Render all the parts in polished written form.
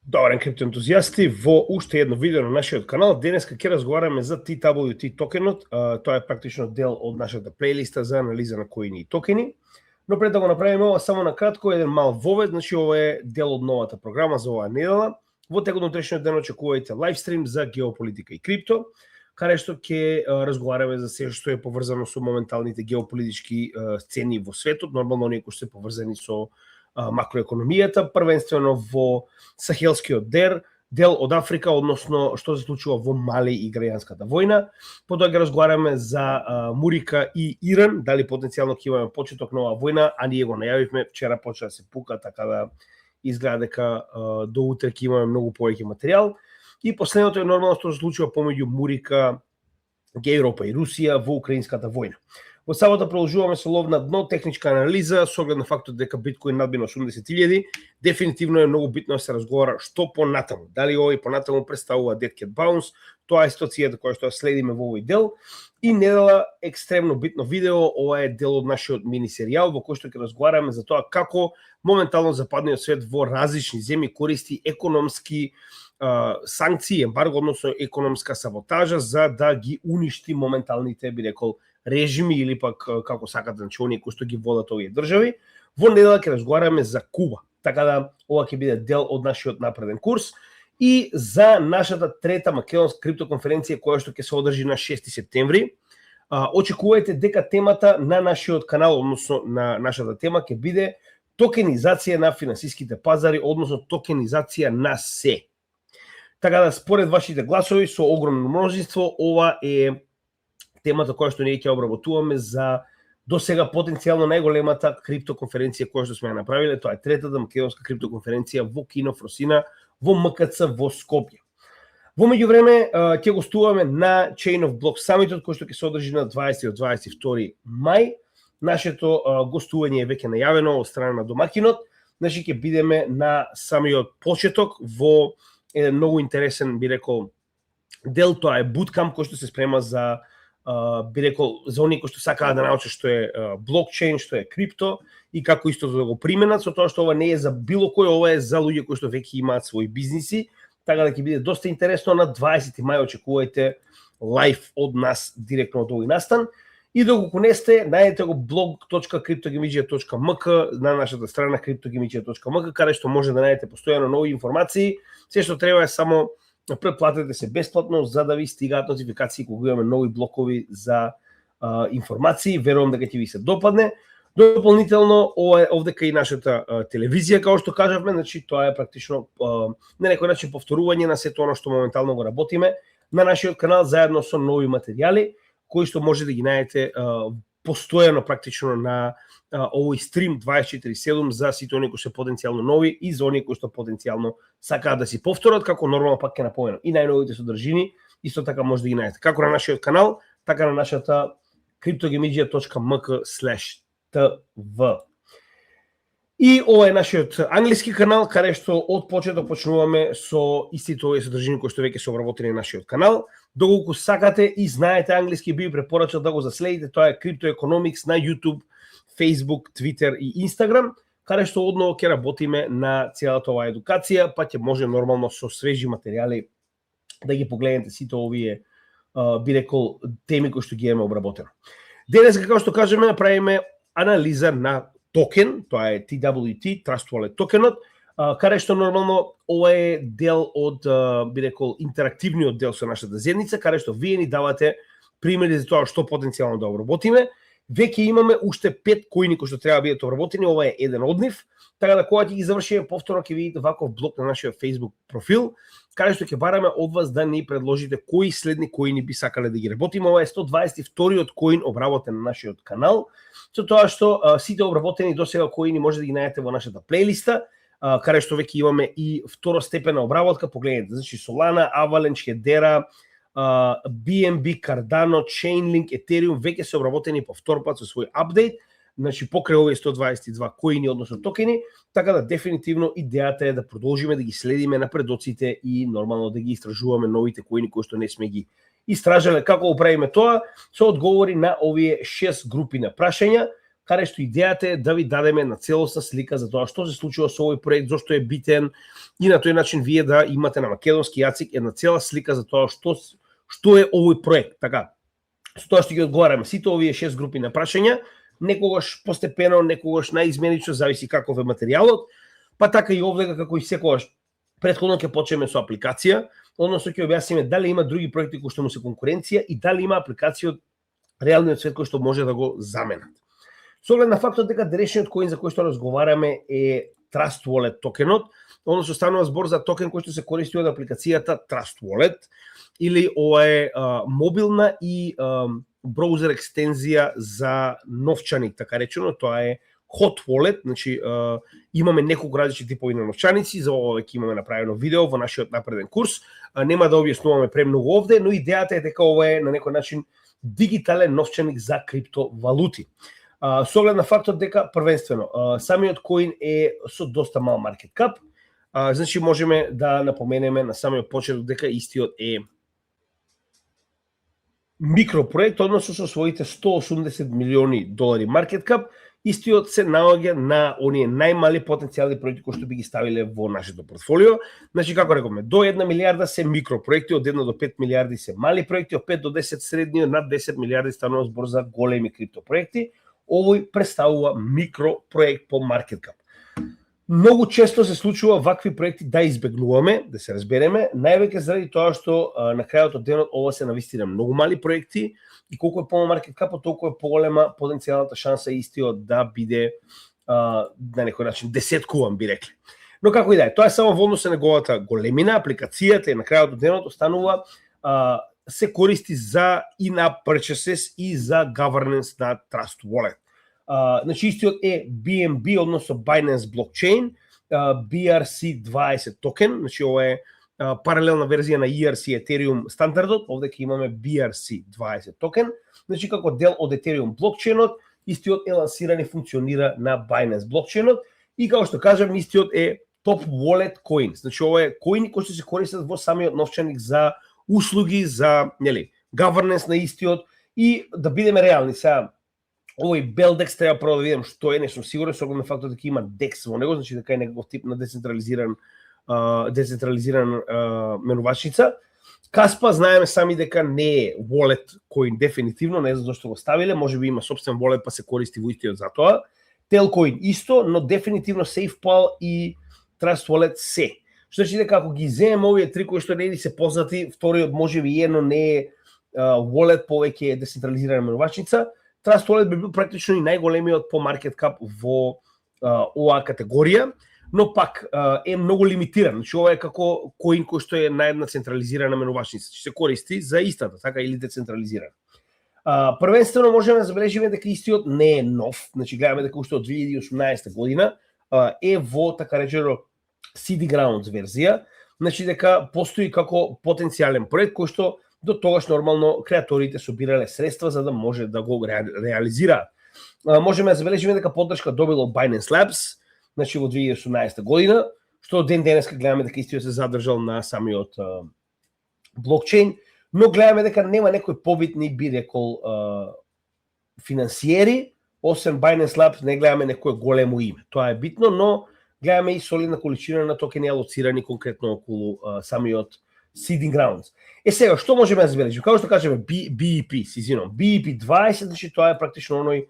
Добрен криптоентузијасти, во уште едно видео на нашиот канал. Денеска ќе разговараме за TWT токенот. Тоа е практично дел од нашата плейлиста за анализа на коини и токени. Но пред да го направиме ова, само на кратко еден мал вовед, значи ова е дел од новата програма за оваа недела. Во текот на утрешниот ден очекувајте лайвстрим за геополитика и крипто, каде што ќе разговараме за се што е поврзано со моменталните геополитички сцени во светот, нормално оние кои се поврзани со макроекономијата, првенствено во Сахелскиот дел од Африка, односно што се случува во Мали и граѓанската војна. Потоа ќе разговараме за Мурика и Иран, дали потенцијално ќе имаме почеток на оваа војна, а ние го најавивме, вчера почна да се пука, така да изгледа дека до утре ќе имаме многу повеќе материјал. И последното е нормално што се случува помеѓу Мурика, Европа и Русија во украинската војна. Во сабота продолжуваме со лов на дно, техничка анализа, со оглед на фактот дека биткоин надбина 80.000, дефинитивно е многу битно да се разговара што понатаму. Дали овој понатаму представува dead cat bounce, тоа е ситуацијата која што следиме во овој дел. И недела екстремно битно видео, ова е дел од нашиот мини серијал во кој што ќе разговараме за тоа како моментално западниот свет во различни земји користи економски санкции, ембарго, односно економска саботажа за да ги уништи моменталните, би рекол, режими или пак како сакате, значи оние кои што ги водат овие држави. Во недела ќе разговараме за Куба. Така да ова ќе биде дел од нашиот напреден курс и за нашата трета македонска криптоконференција која што ќе се одржи на 6 септември. Очекувајте дека темата на нашиот канал, односно на нашата тема ќе биде токенизација на финансиските пазари, односно токенизација на се. Така да според вашите гласови со огромно множество ова е темата која што ние ќе обработуваме за досега потенцијално најголемата криптоконференција која што сме ја направиле. Тоа е третата македонска криптоконференција во Кино Фросина во МКЦ во Скопје. Во меѓувреме ќе гостуваме на Chain of Block Summit кој што ќе се одржи на 20 до 22 мај. Нашето гостување е веќе најавено од страна на домакинот. Значи ќе бидеме на самиот почеток во еден многу интересен, би рекол, дел. Тоа е буткамп кој што се спрема за би рекол, за оние кои што сакаат да научат што е блокчейн, што е крипто и како исто да го применат, со тоа што ова не е за било кој, ова е за луѓе кои што веќе имаат своји бизниси, така да ќе биде доста интересно. На 20 мај очекувајте лайв од нас директно од овој настан. И доколку не сте, најдете го blog.cryptogamiđija.mk на нашата страна cryptogamiđija.mk, каде што може да најдете постојано нови информации. Се што треба е само претплатете се бесплатно за да ви стигаат нотификации кога имаме нови блокови за информации. Верувам дека ќе ви се допадне. Дополнително овдека и нашата телевизија, како што кажавме, значи тоа е практично на некој начин повторување на сето оно што моментално го работиме на нашиот канал заедно со нови материјали кои што може да ги најдете постојано практично на овој стрим 24/7 за сите оние кои се потенцијално нови и за оние кои што потенцијално сакаат да си повторат, како нормално пак ќе напоменам. И најновите содржини исто така може да ги најдете како на нашиот канал, така на нашата cryptogamiđija.mk/tv. И ова е нашиот англиски канал, каде што од почеток почнуваме со истите овие содржини кои што веќе се обработени на нашиот канал. Доколку сакате и знаете англиски, би препорачал да го заследите. Тоа е Crypto Economics на YouTube, Facebook, Twitter и Instagram, каде што одново ќе работиме на целата оваа едукација, па ќе може нормално со свежи материјали да ги погледнете сите овие би рекол теми кои што ги имаме обработено. Денес, како што кажеме, направиме анализа на токен, тоа е TWT, Trust Wallet токенот, каде што нормално ова е дел од, би рекол, интерактивниот дел со нашата заедница, каде што вие ни давате примери за тоа што потенцијално да обработиме. Веќе имаме уште 5 коини кои што треба да бидат обработени, ова е еден од нив, така да кога ќе ги завршиме повторно ќе видите ваков блок на нашиот Facebook профил, каде што ќе бараме од вас да ни предложите кои следни коини би сакале да ги работиме. Ова е 122-иот коин обработен на нашиот канал, со тоа што сите обработени досега коини може да ги најдете во нашата плейлиста, каде што веќе имаме и второстепена обработка. Погледнете, значи Solana, Avalanche, Hedera, BNB, Cardano, Chainlink, Ethereum веќе се обработени по втор пат со свој апдейт, значи покрај овие 122 коини, односно токени, така да дефинитивно идејата е да продолжиме да ги следиме напредоците и нормално да ги истражуваме новите коини кои што не сме ги истражале. Како го правиме тоа? Со одговори на овие 6 групи на прашања. каде што идејата е да ви дадеме на целосна слика за тоа што се случува со овој проект, зошто е битен и на тој начин вие да имате на македонски јазик една цела слика за тоа што е овој проект. Така, со тоа што ги одговараме сите овие 6 групи на прашања, некогаш постепено, некогаш наизменично, зависи каков е материјалот, па така и овде како и секогаш претходно ќе почнеме со апликација, односно ќе објасниме дали има други проекти кои што му се конкуренција и дали има апликација од реалниот свет кој што може да го заменат. Со оглед на фактот дека денешниот коин за кој што разговараме е Trust Wallet токенот, односно станува збор за токен кој што се користи од апликацијата Trust Wallet, или ова е мобилна и браузер екстензија за новчаник, така речено, тоа е Hot Wallet, значи имаме неколку различни типови на новчаници, за ова веќе имаме направено видео во нашиот напреден курс, нема да објаснуваме премногу овде, но идејата е дека ова е на некој начин дигитален новчаник за криптовалути. Со оглед на фактот дека првенствено самиот коин е со доста мал маркет кап, значи можеме да напоменеме на самиот почеток дека истиот е микропроект, односно со своите 180 милиони долари маркет кап, истиот се наоѓа на оние најмали потенцијални проекти кои што би ги ставиле во нашето портфолио. Значи, како рековме, до 1 милиарда се микропроекти, од 1 до 5 милиарди се мали проекти, од 5 до 10 средни, над 10 милиарди станува збор за големи криптопроекти. Овој представува микропроект по маркет кап. Многу често се случува вакви проекти да избегнуваме, да се разбереме, највеќе заради тоа што на крајот од денот ова се навистина многу мали проекти и колку е помал маркет капот, толку е поголема потенцијалната шанса истиот да биде на некој начин десеткуван, би рекле. Но како и да е, тоа е само во однос на неговата големина, апликацијата и на крајот од денот останува се користи за in-app purchases и за governance на Trust Wallet. Значи истиот е BNB, односно Binance Blockchain, BRC20 токен, значи ова е паралелна верзија на ERC Ethereum стандардот, овде ќе имаме BRC20 токен, значи како дел од Ethereum блокчейнот, истиот е лансиран и функционира на Binance блокчейнот и како што кажам, истиот е Top Wallet Coins, значи ова е коини кои што се користат во самиот новчаник за услуги, за governance на истиот и да бидеме реални сега. Овој Beldex треба прво да видам што е, не сум сигурен, со оглед на фактот дека има DEX во него, значи дека е некаков тип на децентрализиран менувачница. Каспа знаеме сами дека не е wallet коин дефинитивно, не знам зашто го ставиле, можеби има собствен wallet па се користи во истиот за тоа. Telcoin исто, но дефинитивно SafePal и Trust Wallet се. Што значи дека ако ги земеме овие три кои што не се познати, вториот можеби едно не е wallet, повеќе е децентрализирана менувачница, Trust Wallet би бил практично и најголемиот по маркет кап во оваа категорија, но пак е многу лимитиран. Значи ова е како коин кој што е на една централизирана менувачница, че се користи за истата, така или децентрализирана. Првенствено можеме да забележиме дека истиот не е нов, значи гледаме дека уште од 2018 година е во така речено CD Grounds верзија, значи дека постои како потенцијален проект кој што до тогаш нормално креаторите собирале средства за да може да го реализираат. Можеме да забележиме дека поддршка добило Binance Labs, значи во 2018 година, што ден денеска гледаме дека истиот се задржал на самиот блокчейн, но гледаме дека нема некои побитни, би рекол, финансиери, освен Binance Labs не гледаме некое големо име. Тоа е битно, но гледаме и солидна количина на токени алоцирани конкретно околу самиот Seeding Grounds. Сега, што можеме да забележиме? Како што кажеме, BEP, BEP20, значи тоа е практично оној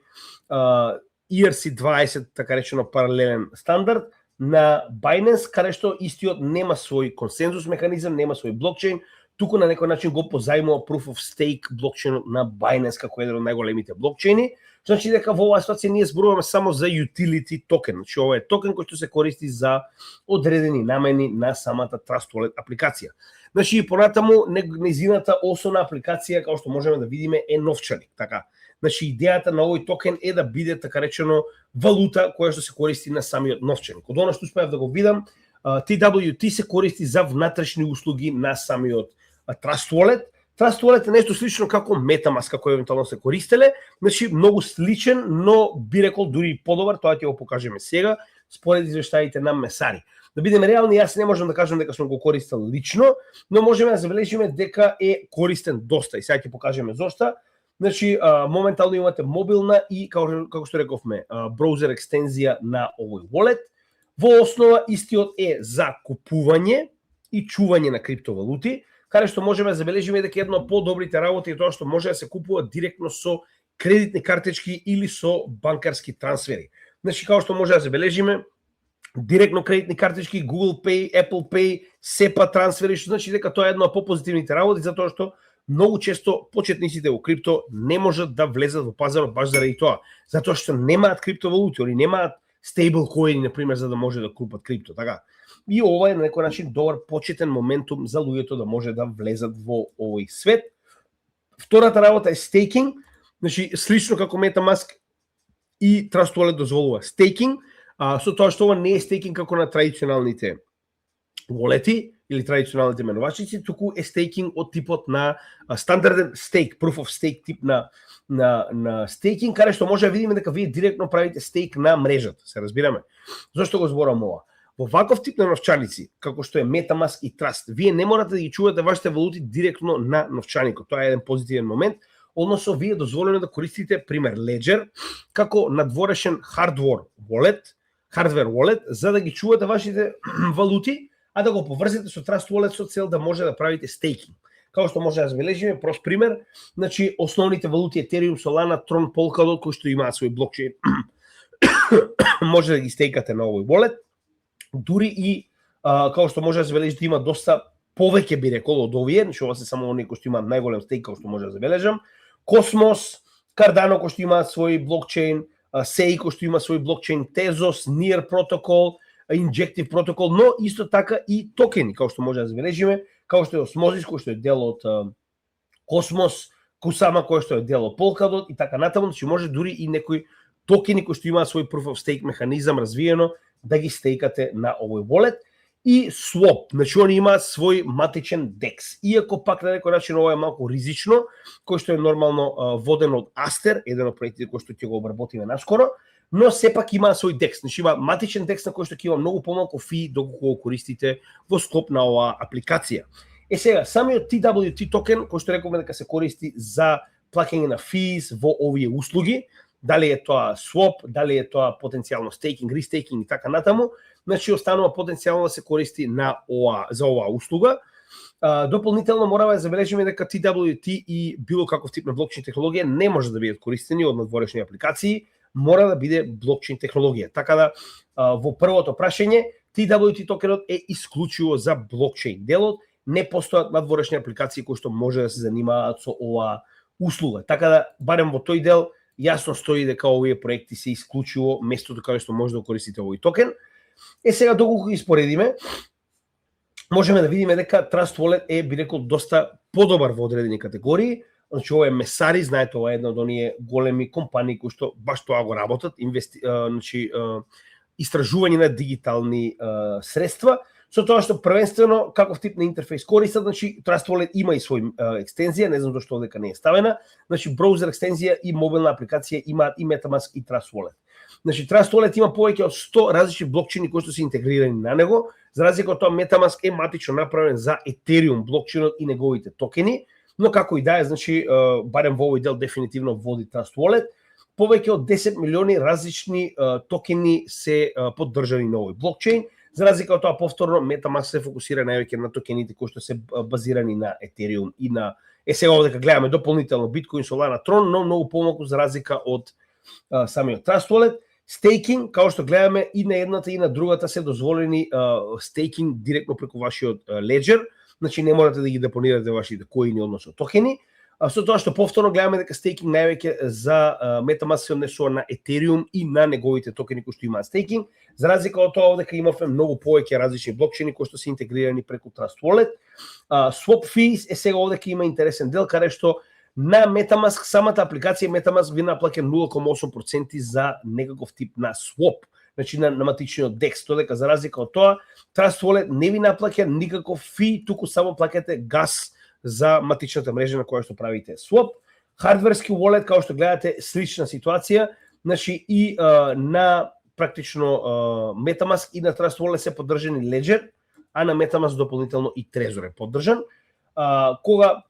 ERC20, така речено паралелен стандард на Binance, каде што истиот нема свој консензус механизам, нема свој блокчейн, туку на некој начин го позајмува Proof of Stake блокчейнот на Binance како еден од најголемите блокчейни. Значи дека во оваа ситуација ние зборуваме само за utility токен, значи ова е токен кој што се користи за одредени намени на самата Trust Wallet апликација. Значи и понатаму незината основна апликација, како што можеме да видиме, е новчаник, така. Значи идејата на овој токен е да биде така речено валута која што се користи на самиот новчаник. Од она што успеав да го видам, TWT се користи за внатрешни услуги на самиот Trust Wallet. Trust Wallet е нешто слично како MetaMask, како евентуално се користеле, значи многу сличен, но би рекол дури подобар, тоа ќе го покажеме сега, според извештаите на Месари. Да бидеме реални, јас не можам да кажам дека сум го користел лично, но можеме да забележиме дека е користен доста и сега ќе покажеме зошто. Значи, моментално имате мобилна и, како што рековме, браузер екстензија на овој wallet. Во основа, истиот е за купување и чување на криптовалути, каде што можеме да забележиме дека едно од подобрите работи е тоа што може да се купува директно со кредитни картички или со банкарски трансфери. Значи, како што може да забележиме, директно кредитни картички, Google Pay, Apple Pay, SEPA трансфери, што значи дека тоа е една од попозитивните работи, затоа што многу често почетниците во крипто не можат да влезат во пазарот баш заради тоа, затоа што немаат криптовалути, они немаат стейблкоини, например, за да може да купат крипто, така. И ова е на некој начин добар почетен моментум за луѓето да може да влезат во овој свет. Втората работа е стейкинг, значи слично како MetaMask и Trust Wallet дозволува стейкинг, со тоа што ова не е стейкинг како на традиционалните wallet-и или традиционалните менувачници, туку е стейкинг од типот на стандарден стейк, proof of stake тип на стейкинг, каде што може да видиме дека вие директно правите стейк на мрежата, се разбираме. Зошто го зборам ова? Во ваков тип на новчаници, како што е MetaMask и Trust, вие не морате да ги чувате вашите валути директно на новчаникот. Тоа е еден позитивен момент, односно вие дозволено да користите пример Ledger како надворешен hardware wallet, за да ги чувате вашите валути, а да го поврзете со Trust Wallet со цел да може да правите стейкинг. Како што може да забележиме, прост пример, значи основните валути Ethereum, Solana, Tron, Polkadot, кои што имаат свој блокчейн, може да ги стейкате на овој wallet. Дури и, како што може да забележите, има доста повеќе, би рекол, од овие, значи ова се само оние кои што имаат најголем стейк, како што може да забележам. Cosmos, Cardano, кои што имаат свој блокчейн, SEI, кои што има свој блокчейн, Tezos, Near Protocol, Injective Protocol, но исто така и токени, како што може да забележиме, како што е Osmosis, кој што е дел од Cosmos, Kusama, кој што е дел од Polkadot и така натаму, значи може дури и некои токени кои што имаат свој proof of stake механизам развиено да ги стейкате на овој wallet. И Swap, значи они имаат свој матичен DEX. Иако пак на некој начин ова е малку ризично, кој што е нормално воден од Aster, еден од проектите кој што ќе го обработиме наскоро, но сепак има свој DEX, значи има матичен DEX на кој што ќе има многу помалку фи доколку го користите во склоп на оваа апликација. Сега, самиот TWT токен, кој што рековме дека се користи за плаќање на fees во овие услуги, дали е тоа swap, дали е тоа потенцијално стейкинг, рестейкинг и така натаму, значи останува потенцијално да се користи за оваа услуга. Дополнително мораме да забележиме дека TWT и било каков тип на блокчейн технологија не може да бидат користени од надворешни апликации, мора да биде блокчейн технологија. Така да во првото прашање, TWT токенот е исклучиво за блокчейн делот, не постојат надворешни апликации кои што може да се занимаат со оваа услуга. Така да барем во тој дел јасно стои дека овие проекти се исклучиво местото каде што може да користите овој токен. Сега доколку ги споредиме, можеме да видиме дека Trust Wallet е, би рекол, доста подобар во одредени категории. Значи ова е Messari, знаете, ова е една од оние големи компании кои што баш тоа го работат, значи истражување на дигитални средства, со тоа што првенствено каков тип на интерфејс користат, значи Trust Wallet има и свој екстензија, не знам зашто дека не е ставена, значи браузер екстензија и мобилна апликација имаат и MetaMask и Trust Wallet. Значи Trust Wallet има повеќе од 100 различни блокчейни кои што се интегрирани на него, за разлика од тоа MetaMask е матично направен за Ethereum блокчейнот и неговите токени, но како и да е, значи барем во овој дел дефинитивно води Trust Wallet. Повеќе од 10 милиони различни токени се поддржани на овој блокчейн. За разлика од тоа, повторно, MetaMask се фокусира највеќе на токените кои што се базирани на Ethereum и на сега овде гледаме дополнително Bitcoin, Solana, Tron, но многу помалку за разлика од самиот Trust Wallet. Стейкинг, како што гледаме и на едната и на другата се дозволени стейкинг директно преку вашиот Ledger, значи не морате да ги депонирате вашите коини, односно токени. Со тоа што повторно гледаме дека стейкинг највеќе за MetaMask се однесува на Ethereum и на неговите токени кои што имаат стейкинг, за разлика од тоа овде имавме многу повеќе различни блокчейни кои што се интегрирани преку Trust Wallet. Swap fees е сега овде има интересен дел каде што на MetaMask самата апликација MetaMask ви наплаќа 0,8% за некаков тип на swap, значи на матичниот DEX, додека за разлика од тоа Trust Wallet не ви наплаќа никаков фи, туку само плаќате газ за матичната мрежа на која што правите swap. Хардверски wallet, како што гледате, слична ситуација, значи и на практично MetaMask и на Trust Wallet се поддржани Ledger, а на MetaMask дополнително и Trezor е поддржан. Кога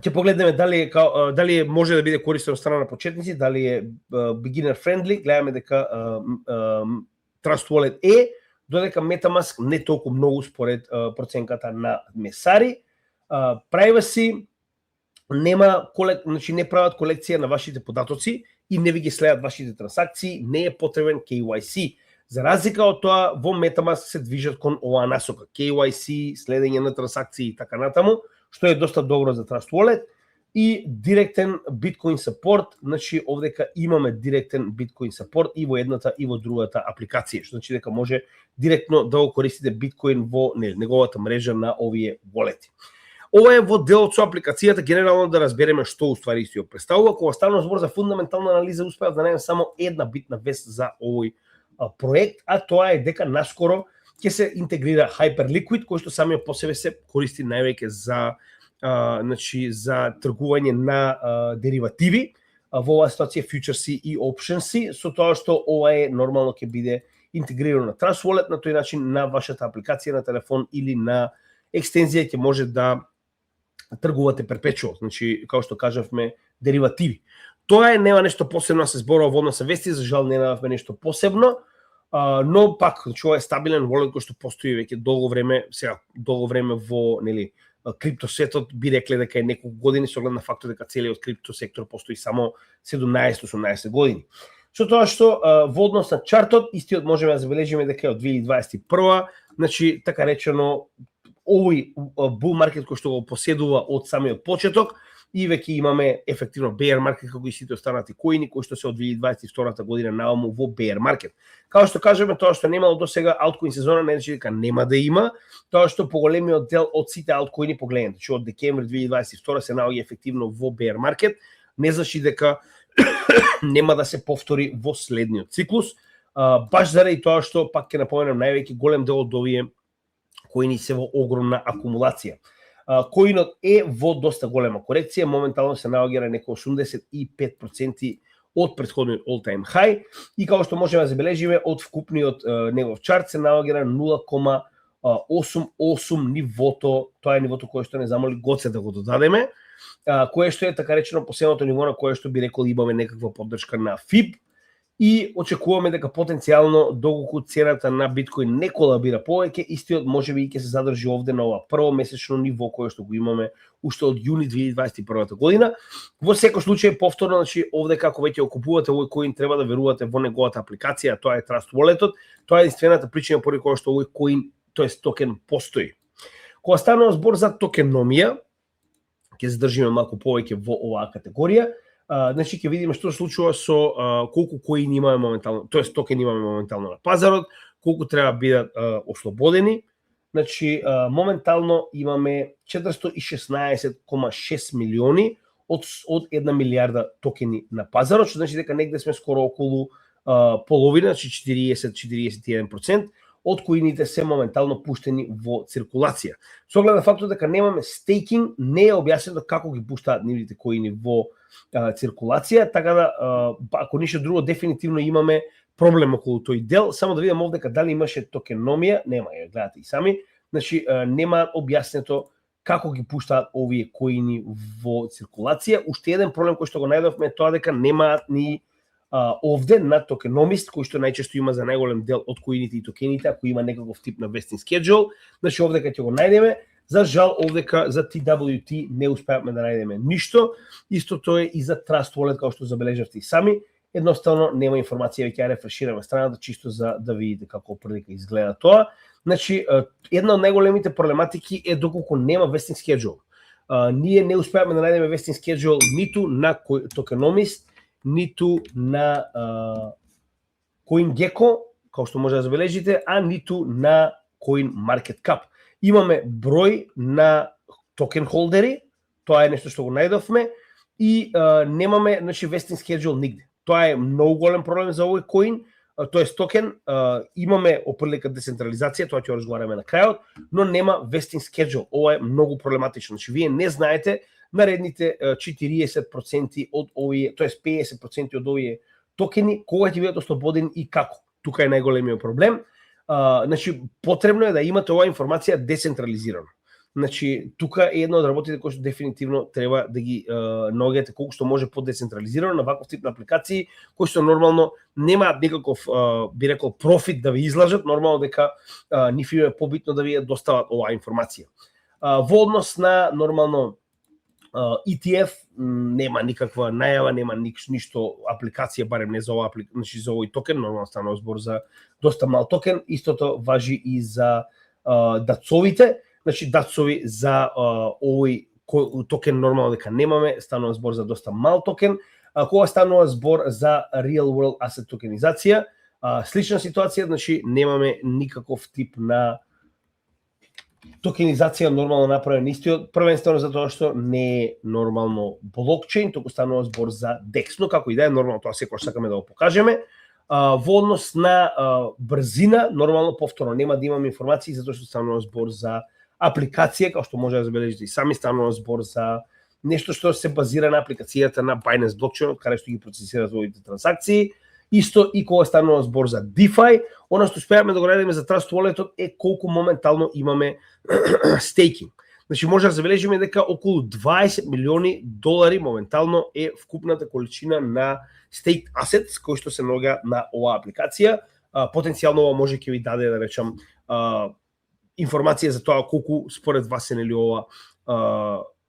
Ќе погледнеме дали може да биде користен од страна на почетници, дали е beginner friendly. Гледаме дека Trust Wallet е, додека MetaMask не толку многу според проценката на месари. Privacy нема значи не прават колекција на вашите податоци и не ви ги следат вашите трансакции, не е потребен KYC. За разлика од тоа, во MetaMask се движат кон оваа насока. KYC, следење на трансакции и така натаму, што е доста добро за Trust Wallet, и директен Bitcoin support, значи овдека имаме директен Bitcoin support и во едната и во другата апликација, што значи дека може директно да го користите Bitcoin во неговата мрежа на овие wallet-и. Ова е во делот со апликацијата, генерално да разбереме што уствари си ја представува. Кога станува збор за фундаментална анализа, успеав да најдам само една битна вест за овој проект, а тоа е дека наскоро ќе се интегрира Hyperliquid, кој што самиот по себе се користи највеќе за значи за тргување на деривативи, во оваа ситуација фьючерси и опшенси, со тоа што ова е нормално ќе биде интегрирано на Trust Wallet, на тој начин на вашата апликација на телефон или на екстензија ќе може да тргувате перпечуал, значи како што кажавме деривативи. Тоа е, нема нешто посебно се зборува во однос на вести, за жал не најавме нешто посебно, но пак значи ова е стабилен wallet кој што постои веќе долго време, сега долго време во криптосветот, би рекле дека е неколку години, со оглед на фактот дека целиот криптосектор постои само 17-18 години. Со тоа што во однос на чартот, истиот можеме да забележиме дека е од 2021, значи така речено овој bull market кој што го поседува од самиот почеток, и веќе имаме ефективно bear market како и сите останати коини кои што се од 2022 година наваму во bear market. Како што кажеме, тоа што немало до сега алткоин сезона не значи дека нема да има, тоа што поголемиот дел од сите алткоини погледнете, че од декември 2022 се наоѓа ефективно во bear market, не значи дека нема да се повтори во следниот циклус, баш заради тоа што пак ќе напоменам највеќе голем дел од овие коини се во огромна акумулација. Коинот е во доста голема корекција, моментално се наоѓа на неко 85% од претходниот all-time high и како што можеме да забележиме од вкупниот негов чарт се наоѓа на 0,88 нивото, тоа е нивото кое што не замоли Гоце да го додадеме, кое што е така речено последното ниво на кое што би рекол имаме некаква поддршка на FIB и очекуваме дека потенцијално доколку цената на биткоин не колабира повеќе, истиот можеби и ќе се задржи овде на ова прво месечно ниво кое што го имаме уште од јуни 2021 година. Во секој случај повторно, значи овде како веќе окупувате овој коин треба да верувате во неговата апликација, тоа е Trust Wallet-от, тоа е единствената причина поради која што овој коин, тоест токен постои. Кога станува збор за токеномија, ќе задржиме малку повеќе во оваа категорија. Значи ќе видиме што се случува со колку коини имаме моментално, тоест токени имаме моментално на пазарот, колку треба бидат ослободени. Значи моментално имаме 416,6 милиони од 1 милиарда токени на пазарот, што значи дека негде сме скоро околу половина, значи 40-41% од коините се моментално пуштени во циркулација. Со оглед на фактот дека немаме стейкинг, не е објаснето како ги пуштаат нивните коини во циркулација, така да ако ништо друго дефинитивно имаме проблем околу тој дел. Само да видам овде дали имаше токеномија, нема, ја гледате и сами. Значи нема објаснето како ги пуштаат овие коини во циркулација. Уште еден проблем кој што го најдовме е тоа дека немаат ни овде на токеномист, кој што најчесто има за најголем дел од коините и токените, ако има некаков тип на vesting schedule, значи овдека ќе го најдеме. За жал овдека за TWT не успеавме да најдеме ништо. Истото е и за Trust Wallet, како што забележавте и сами. Едноставно нема информација, веќе ја рефрешираме страната чисто за да видите како прилика изгледа тоа. Значи една од најголемите проблематики е доколку нема vesting schedule. Ние не успеавме да најдеме vesting schedule ниту на токеномист, ниту на CoinGecko, како што може да забележите, а ниту на CoinMarketCap. Имаме број на токен холдери, тоа е нешто што го најдовме, и немаме, значи, vesting schedule нигде. Тоа е многу голем проблем за овој коин, тоест токен, имаме опрлика децентрализација, тоа ќе разговараме на крајот, но нема vesting schedule. Ова е многу проблематично. Значи, вие не знаете наредните 40% од овие, тоест 50% од овие токени, кога ќе бидат ослободени и како. Тука е најголемиот проблем. Значи, потребно е да имате оваа информација децентрализирана. Значи, тука е една од работите кои што дефинитивно треба да ги наоѓате колку што може подецентрализирано на ваков тип на апликации, кои што нормално немаат никаков, би рекол, профит да ви излажат, нормално дека нив им е побитно да ви достават оваа информација. Во однос на нормално ETF нема никаква најава, нема ништо апликација, барем не за овој значи за овој токен, нормално станува збор за доста мал токен, истото важи и за дацовите. Значи дацови за овој токен нормално дека немаме, станува збор за доста мал токен. Кога станува збор за real world asset токенизација, слична ситуација, значи немаме никаков тип на токенизација нормално направена истиот, првенствено затоа што не е нормално блокчейн, туку станува збор за DEX, но како и да е нормално, тоа секогаш сакаме да го покажеме. Во однос на брзина, нормално повторно нема да имаме информации затоа што станува збор за апликација, како што може да забележите и сами, станува збор за нешто што се базира на апликацијата на Binance Blockchain, каде што ги процесираат овие транзакции. Исто и кога станува збор за DeFi, она што успеавме да го наредиме за Trust Wallet е колку моментално имаме стейкинг. Значи може да забележиме дека околу 20 милиони долари моментално е вкупната количина на staked assets кои што се наоѓа на оваа апликација. Потенцијално ова може ќе ви даде, да речам, информација за тоа колку според вас е нели ова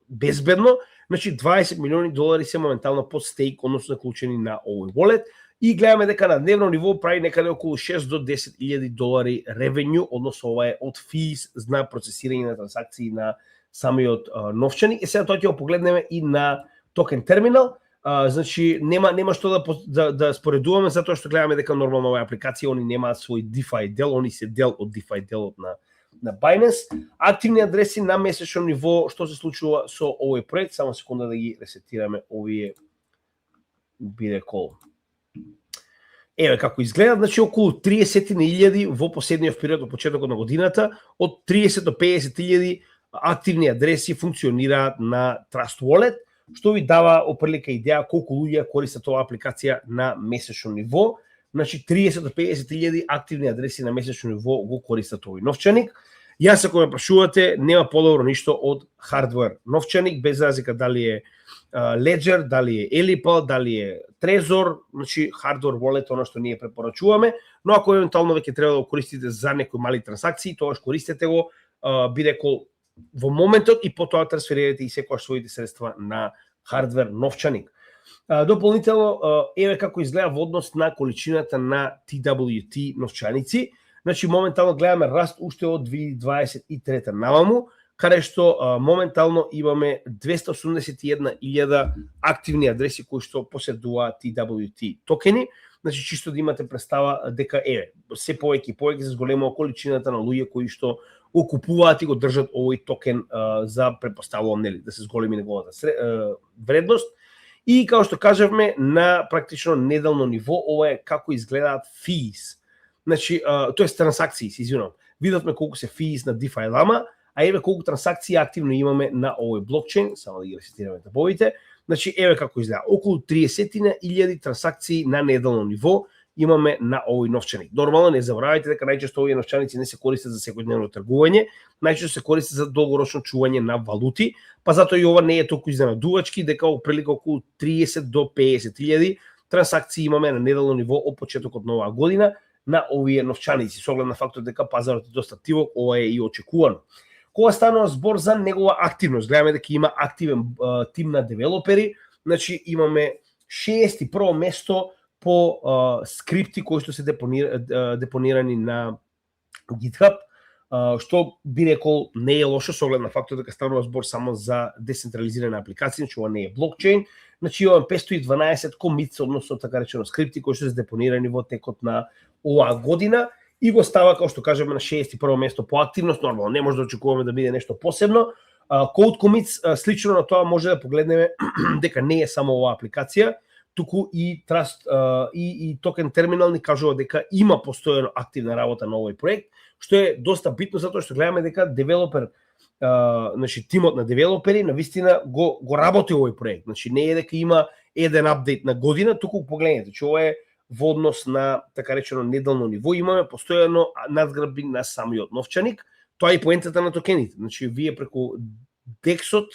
безбедно. Значи 20 милиони долари се моментално под стейк, односно заклучени на овој wallet. И гледаме дека на дневно ниво прави некаде околу 6 до 10 илјади долари ревенју, односно ова е од физ на процесирање на трансакции на самиот новчаник. И сега тоа ќе го погледнеме и на токен терминал. Значи нема што да споредуваме, затоа што гледаме дека нормално оваа апликација они немаат свој DeFi дел, они се дел од DeFi делот на Binance. Активни адреси на месечно ниво, што се случува со овој проект, само секунда да ги ресетираме овие би рекол. Еве како изгледа, значи околу 30.000 во последниот период од почетокот на годината, од 30 до 50.000 активни адреси функционираат на Trust Wallet, што ви дава опрлика идеја колку луѓе користат оваа апликација на месечно ниво. Значи 30 до 50.000 активни адреси на месечно ниво го користат овој новчаник. Јас ако ме прашувате, нема подобро ништо од хардвер новчаник, без разлика дали е Ledger, дали е Elipal, дали е Trezor, значи hardware wallet оно што ние препорачуваме, но ако евентуално веќе треба да го користите за некои мали трансакции, тогаш користете го, би рекол во моментот и потоа трансферирате и секојаш своите средства на hardware новчаник. Дополнително, еве како изгледа во однос на количината на TWT новчаници. Значи моментално гледаме раст уште од 2023 наваму, каде што моментално имаме 281.000 активни адреси кои што поседуваат TWT токени. Значи чисто да имате представа дека се повеќе и повеќе се зголемува количината на луѓе кои што го купуваат и го држат овој токен за предпоставувам нели да се зголеми неговата вредност. И како што кажавме на практично неделно ниво, ова е како изгледаат fees. Значи, тоест трансакции, се извинувам. Видовме колку се fees на DeFi Lama, а еве колку трансакции активно имаме на овој блокчейн, само да ги ресетираме табовите. Значи, еве како изгледа. Околу 30.000 трансакции на неделно ниво имаме на овој новчаник. Нормално не заборавајте дека најчесто овие новчаници не се користат за секојдневно тргување, најчесто се користат за долгорочно чување на валути, па затоа и ова не е толку изненадувачки дека оприлика околу 30 до 50.000 трансакции имаме на неделно ниво од почетокот на оваа година на овие новчаници. Со оглед на фактот дека пазарот е доста тивок, ова е и очекувано. Кога станува збор за негова активност, гледаме дека има активен тим на девелопери, значи имаме 61 место по скрипти кои што се депонирани на GitHub, што би рекол не е лошо со оглед на фактот дека станува збор само за децентрализирана апликација, значи ова не е блокчейн. Значи имаме 512 комитс, односно така речено скрипти кои што се депонирани во текот на оваа година и го става, како што кажеме, на 61 место по активност. Нормално не може да очекуваме да биде нешто посебно. Code commits слично на тоа може да погледнеме дека не е само оваа апликација, туку и Trust и Token Terminal ни кажува дека има постојано активна работа на овој проект, што е доста битно затоа што гледаме дека девелопер, значи тимот на девелопери навистина го работи овој проект. Значи не е дека има еден апдейт на година, туку погледнете, че ова е во однос на така речено неделно ниво, имаме постојано надграбби на самиот новчаник, Тоа е поентата на токените. Значи, вие преку DEX-от,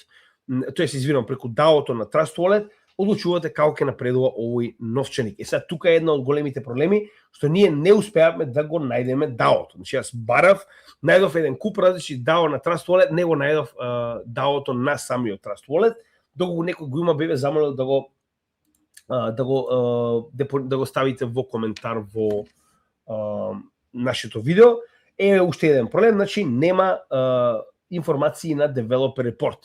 преку DAO-то на Trust Wallet, одлучувате како ќе напредува овој новчаник. Сега тука е една од големите проблеми, што ние не успеавме да го најдеме DAO-то. Значи, јас барав, најдов еден куп различни DAO на Trust Wallet, не го најдов DAO-то на самиот Trust Wallet, доколку некој го има, бе замолил да го ставите во коментар во нашето видео. Уште еден проблем, значи нема информации на Developer Report.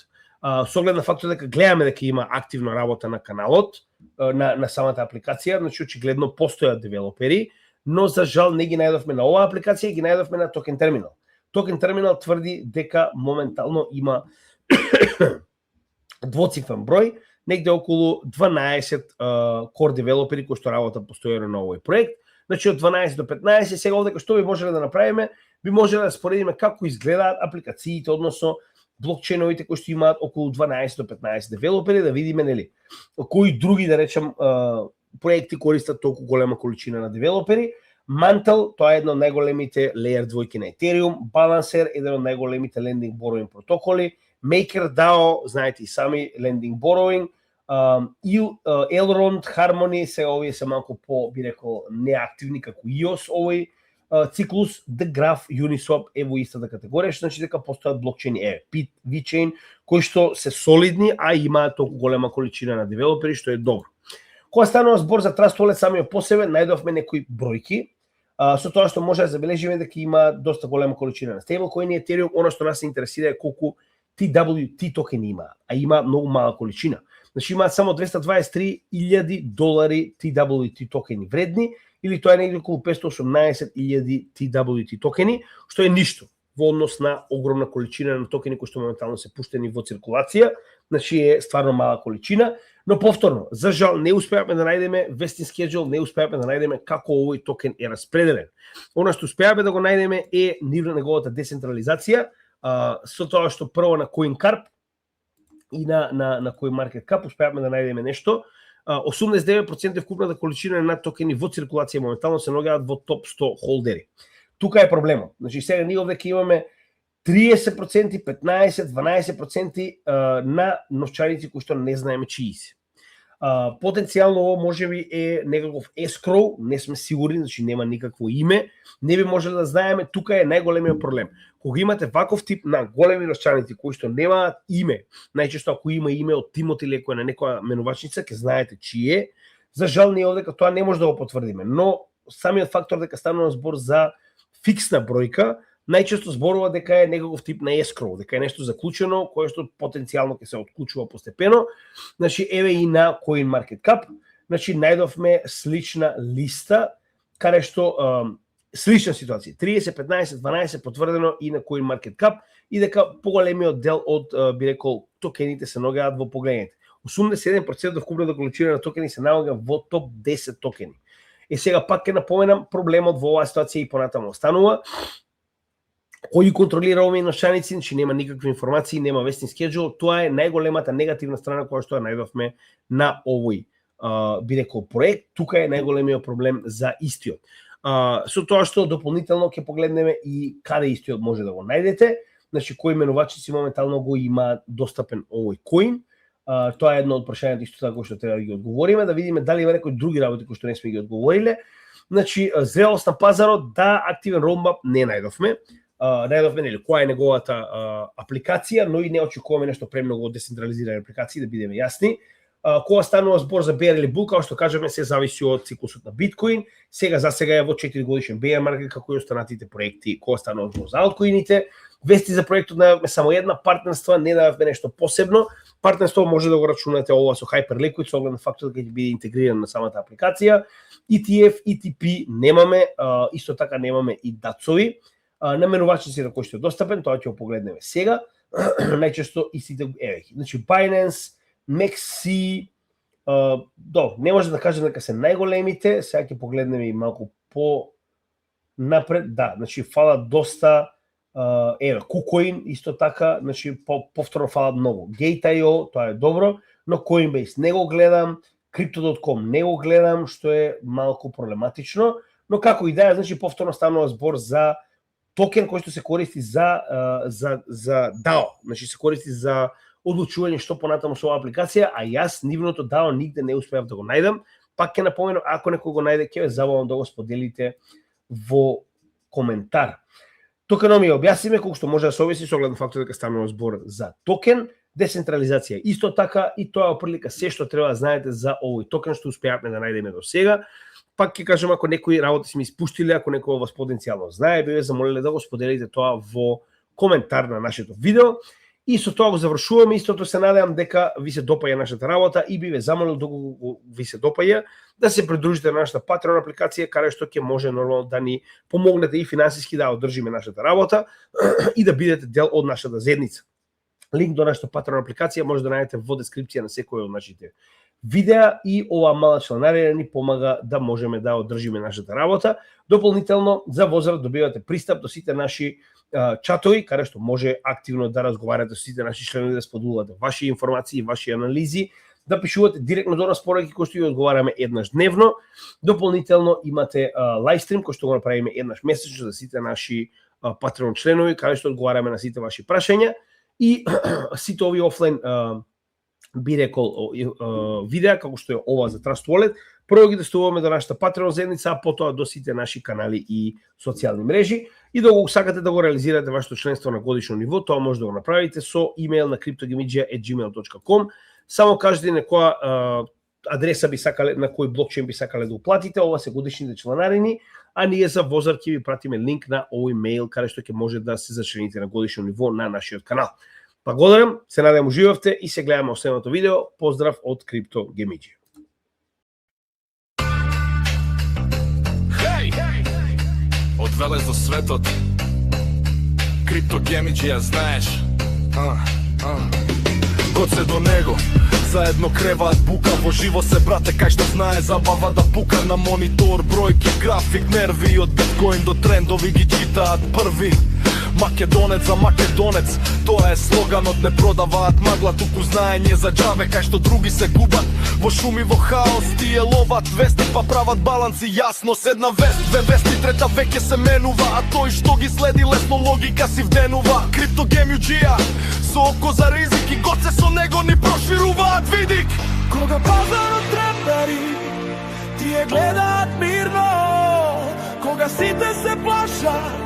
Со оглед на фактот дека гледаме дека има активна работа на каналот, на самата апликација, значи очигледно постојат девелопери, но за жал не ги најдовме на оваа апликација, ги најдовме на Token Terminal. Token Terminal тврди дека моментално има двоцифрен број, негде околу 12 core девелопери кои што работат постојано на овој проект. Значи од 12 до 15, сега овде што би можеле да направиме, би можеле да споредиме како изгледаат апликациите, односно блокчейновите кои што имаат околу 12 до 15 девелопери, да видиме нели кои други, да речем, проекти користат толку голема количина на девелопери. Mantle, тоа е едно од најголемите layer 2 на Ethereum, Balancer, еден од најголемите lending borrowing протоколи, MakerDAO, знаете и сами, lending borrowing, Elrond, Harmony, сега овие се малку по, би рекол, неактивни како EOS овој циклус, The Graph, Uniswap е во истата категорија, што значи дека постојат блокчейни, VeChain, кои што се солидни, а имаат толку голема количина на девелопери, што е добро. Кога станува збор за Trust Wallet самиот по себе, најдовме некои бројки, со тоа што може да забележиме дека има доста голема количина на стейблкоини Ethereum, она што нас се интересира е колку TWT токени има, а има многу мала количина. Значи имаат само $223,000 TWT токени вредни, или тоа е негде околу 518,000 TWT токени, што е ништо во однос на огромна количина на токени кои што моментално се пуштени во циркулација, значи е стварно мала количина, но повторно, за жал не успеавме да најдеме vesting schedule, не успеавме да најдеме како овој токен е распределен. Она што успеавме да го најдеме е неговата децентрализација, со тоа што прво на CoinCarp и на CoinMarketCap успеавме да најдеме нешто. 89% вкупната количина на токени во циркулација моментално се наоѓаат во топ 100 холдери. Тука е проблемот. Значи сега ние овде ќе имаме 30%, 15%, 12% на новчаници кои што не знаеме чии се. Потенцијално ово можеби е некаков escrow, не сме сигурни, значи нема никакво име, не би можеле да знаеме, тука е најголемиот проблем. Кога имате ваков тип на големи новчаници кои што немаат име, најчесто ако има име од Тимот или некоја на некоја менувачница, ќе знаете чие е. За жал ние овде тоа не може да го потврдиме, но самиот фактор дека станува збор за фиксна бројка, најчесто зборува дека е некаков тип на escrow, дека е нешто заклучено, кое што потенцијално ќе се отклучува постепено. Значи, еве и на CoinMarketCap, значи најдовме слична листа, каде што слична ситуација, 30, 15, 12 потврдено и на CoinMarketCap, и дека поголемиот дел од, би рекол, токените се наоѓаат во погледните. 87% од вкупната количина на токени се наоѓа во топ 10 токени. И сега пак ќе напоменам, проблемот во оваа ситуација и понатаму останува. Кој контролира овие новчаници, значи нема никакви информации, нема vesting schedule, тоа е најголемата негативна страна која што ја најдовме на овој би рекол проект. Тука е најголемиот проблем за истиот. Со тоа што дополнително ќе погледнеме и каде истиот може да го најдете, значи кои менувачници моментално го имаат достапен овој коин. Тоа е едно од прашањата исто така кои што треба да ги одговориме, да видиме дали има некои други работи кои што не сме ги одговориле. Значи зрелост на пазарот, да, активен roadmap не најдовме. Најдовме нели која е неговата апликација, но и не очекуваме нешто премногу од децентрализирани апликации, да бидеме јасни. Кога станува збор за bear или bull, како што кажеме, се зависи од циклусот на биткоин. Сега за сега е во 4 годишен bear market, како и останатите проекти, кога станува збор за алткоините. Вести за проектот најавме само една, партнерства не дававме нешто посебно. Партнерство може да го рачунате ова со Hyperliquid, со оглед на фактот дека ќе биде интегриран на самата апликација. ETF, ETP немаме, исто така немаме и дацови. Наменувачници на кој што е достапен, тоа ќе го погледнеме сега. Најчесто истите еве. Значи Binance, MEXC, не може да кажем дека се најголемите, сега ќе погледнеме и малку по напред, да, значи фалат доста, еве, KuCoin исто така, значи повторно фалат многу. Gate.io, тоа е добро, но Coinbase не го гледам, Crypto.com не го гледам, што е малку проблематично, но како и да е, значи повторно станува збор за токен кој што се користи за DAO, значи се користи за одлучување што понатаму со оваа апликација, а јас нивното DAO нигде не успеав да го најдам. Пак ќе напоменам, ако некој го најде, ќе ве забавам да го споделите во коментар. Токенот ми објасниме колку што може да се објасни со оглед на фактот дека станува збор за токен, децентрализација исто така, и тоа е опрлика се што треба да знаете за овој токен што успеавме да најдеме до сега. Пак ќе кажам, ако некои работи сме испуштиле, ако некој вас потенцијално знае, би ве замолиле да го споделите тоа во коментар на нашето видео. И со тоа го завршуваме. Истото се надевам дека ви се допаѓа нашата работа и би ве замолил доколку ви се допаѓа да се придружите на нашата Patreon апликација, каде што ќе може нормално да ни помогнете и финансиски да одржиме нашата работа и да бидете дел од нашата заедница. Линк до нашата Patreon апликација може да најдете во дескрипција на секој од нашите видеа и оваа мала чланарина ни помага да можеме да одржиме нашата работа. Дополнително за возраст добивате пристап до сите наши чатови, каде што може активно да разговарате со сите наши членови, да споделувате ваши информации, ваши анализи, да пишувате директно до нас пораки кои што ја одговараме еднаш дневно. Дополнително имате лајвстрим кој што го направиме еднаш месечно за сите наши Patreon членови, каде што одговараме на сите ваши прашања и сите овие офлайн би рекол видеа како што е ова за Trust Wallet, прво ги доставуваме до нашата Patreon заедница, а потоа до сите наши канали и социјални мрежи. И да го сакате да го реализирате вашето членство на годишно ниво, тоа може да го направите со имејл на cryptogamidja@gmail.com. Само кажете на која адреса би сакале, на кој блокчейн би сакале да уплатите, ова се годишните чланарини, а ние за возар ќе ви пратиме линк на овој мејл каде што ќе може да се зачлените на годишно ниво на нашиот канал. Благодарам, се надевам уживавте и се гледаме во следното видео. Поздрав од Крипто Гемиџи. Од Велес до светот, Крипто Гемиџи ја знаеш. Код се до него, заедно креваат бука. Во живо се брате, кај што знае забава да пука. На монитор, бројки, график, нерви. Од биткоин до трендови ги читаат први. Македонец за македонец, тоа е слоганот. Не продаваат магла, туку знаење за џабе. Кај што други се губат во шуми, во хаос. Тие ловат вести па прават баланси. Јасно, седна вест, две вести, трета веќе се менува. А тој што ги следи лесно логика си вденува. Крипто Гемиџија со око за ризик и гоце со него ни прошируваат видик. Кога пазарот трепери, тие гледаат мирно. Кога сите се плашат,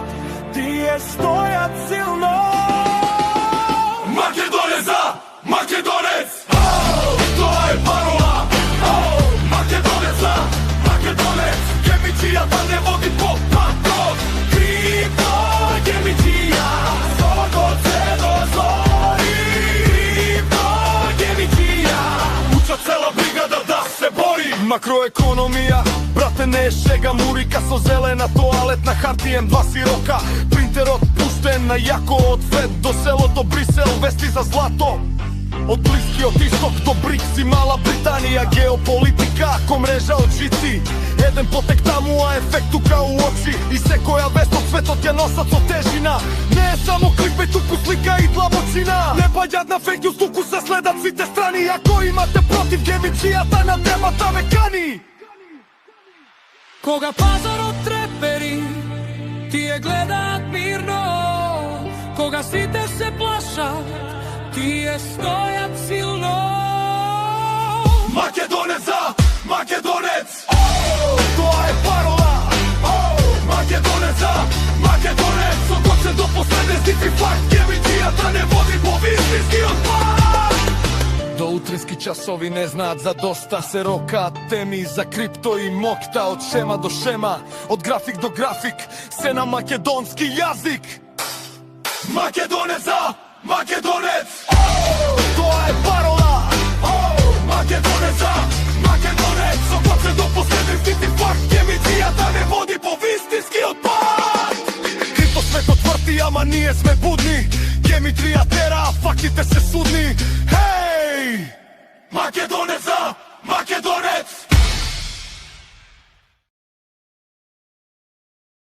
тие стојат силно. Македонеца, македонец, тоа е парола. Македонеца, македонец, Гемиџијата не води по патот. Крипто Гемиџија, сокот се дозори. Крипто Гемиџија, уча цела бригада да се бори. Макроекономија, брате, не е шега. Мурика со зелена тоалетна, хартиен 2 сирока. Принтерот пуштен на јако од Фед до селото Брисел, вести за злато. Од Блискиот исток до БРИКС и Мала Британија, геополитика ко мрежа од жици. Еден потек таму, а ефект тука у очи. И секоја вест од светот ја носат со тежина. Не е само кликбејт, туку слика и длабочина. Не паѓат на фейк њуз, туку се следат сите страни. Ако имате против Гемиџијата, на темата ве кани. Кога пазарот трепери, тие гледаат мирно. Кога сите се плашат, тие стојат силно. Македонеца, македонец, тоа е парола. Македонеца, македонец, со гоце до последен си факт. Гемиџијата не води по вистинскиот пат. До утрински часови не знаат за доста. Се рокаат теми за крипто и мокта. Од шема до шема, од график до график, се на македонски јазик. Македонеца, македонец, тоа е парола. Македонеца, македонец, со гоце до последен си факт. Гемиџијата не води по вистинскиот пат. Крипто светот тврти, ама ние сме будни. Гемиџија тера, а фактите се судни. Хеј! Македонеца, македонец.